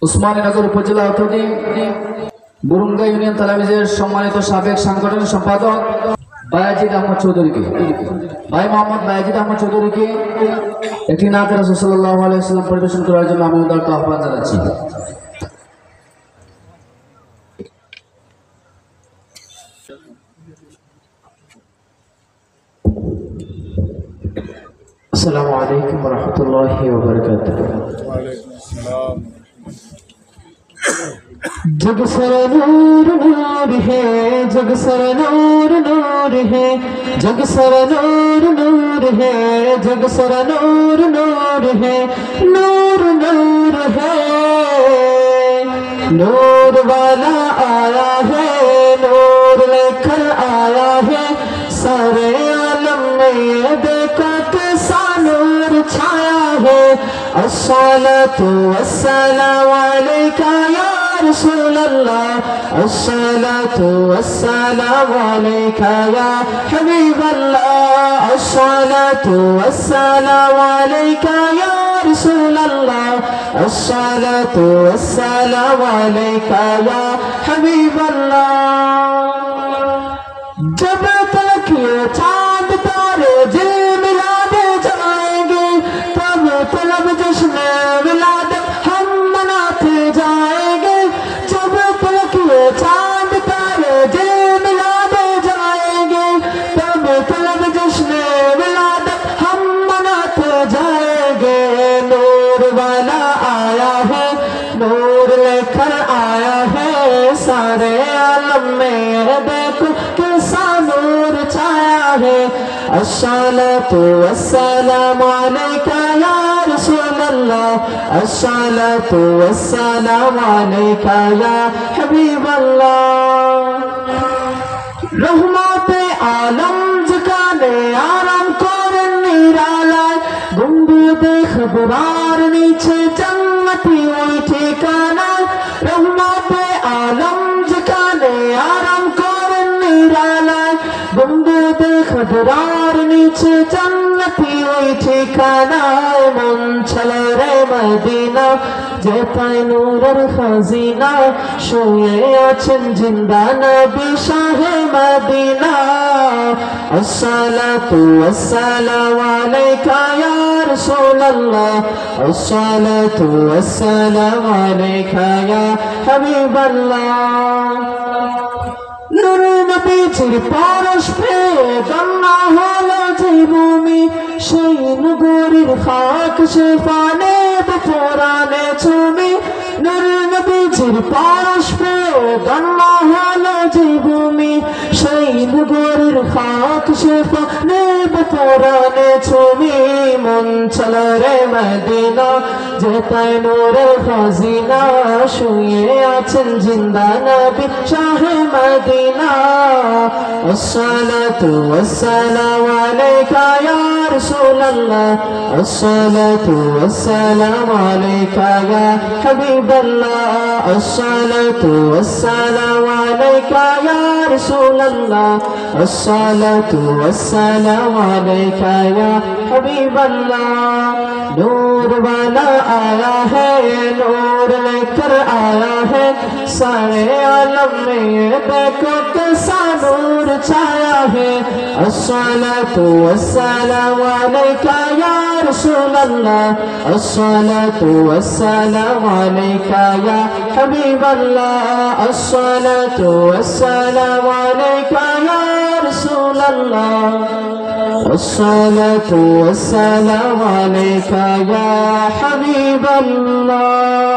উসমানীনগর উপজেলা অধীন বুরুঙ্গা ইউনিয়ন তালামিজের সম্মানিত সাবেক সাংগঠনিক সম্পাদক বায়াজিদ আহমদ চৌধুরীকে, ভাই মোহাম্মদ বায়াজিদ আহমদ চৌধুরীকে একটি নাত রাসূল সাল্লাল্লাহু আলাইহি ওয়াসাল্লাম পরিবেশন করার জন্য আমি উদারতা আহ্বান জানাচ্ছি। अस्सलामु अलैकुम व रहमतुल्लाहि व बरकातुहू। जग सर नूर नूर है, जग सर नूर नूर है, जग सर नूर नूर है, जग सर नूर नूर है, नूर नूर है, नूर वाला आया है, नूर लेकर आया है, सारे आलम में ये देखो कैसा नूर छाया है। अस्सलातु वस्सलामु अलैका या रसूल अल्लाह, अस्सलातु वस्सलामु अलैका या हबीब अल्लाह, अस्सलातु वस्सलामु अलैका या रसूल अल्लाह, अस्सलातु वस्सलामु अलैका या हबीब अल्लाह। जब तक ये चांद तारे दिल मिला दे जाएंगे, तब तलब जश्न विलादत हम मनाते जाएंगे। जब तक ये चांद तारे दिल मिला दे जाएंगे, तब तलब जश्न विलादत हम मनाते जाएंगे। नूर वाला आया है, नूर लेकर आया है, सारे आलम में देखो कैसा नूर छाया है। अस्सलातु वस्सलामु अलैका या रसूल अल्लाह, अस्सलातु वस्सलामु अलैका या हबीब अल्लाह। रहमते आलम जकाने आराम करें निरालाय, गुंबदे खबरार नीचे जन्नती ওই ঠিকানায়। रहमते आलम जकाने आराम करें निरालाय, गुंबदे खबरार नीचे जन्नती ওই ঠিকানায়। মন চলে রে মদিনা, যেথায় নূরের খাজিনা, শুয়ে আছেন জিন্দা নবী শাহে মদিনা। अस्सलातु वस्सलामु अलैका या रसूल अल्लाह, अस्सलातु वस्सलामु अलैका या हबीब अल्लाह। नूर नबीजिर পরশ পেয়ে গঙ্গা হলো যে ভূমি, সেই নগরীর খাক সেফানে পুরানে চুমি। নূর নবীজির পরশ পেয়ে গঙ্গা হলো যে ভূমি, সেই নগরীর খাক সেফানে পুরানে চুমি। মন চলে রে মদিনা, যেথায় নূরের খাজিনা, শুয়ে আছেন জিন্দা নবী শাহে মদিনা। अस्सलातु वस्सलामु अलैका या रसूल अल्लाह, अस्सलातु वस्सलामु अलैका या हबीब अल्लाह, अस्सलातु वस्सलामु अलैका या रसूल अल्लाह, अस्सलातु वस्सलामु अलैका या हबीब अल्लाह। नूर वाला आया है, नूर लेकर आया है, सारे आलम में देखो कैसा नूर छाया है। अस्सलातु वस्सलामु अलैका या रसूल अल्लाह, अस्सलातु वस्सलामु अलैका या हबीब अल्लाह, अस्सलातु वस्सलामु अलैका या रसूल अल्लाह, अस्सलातु वस्सलामु अलैका या हबीब अल्लाह।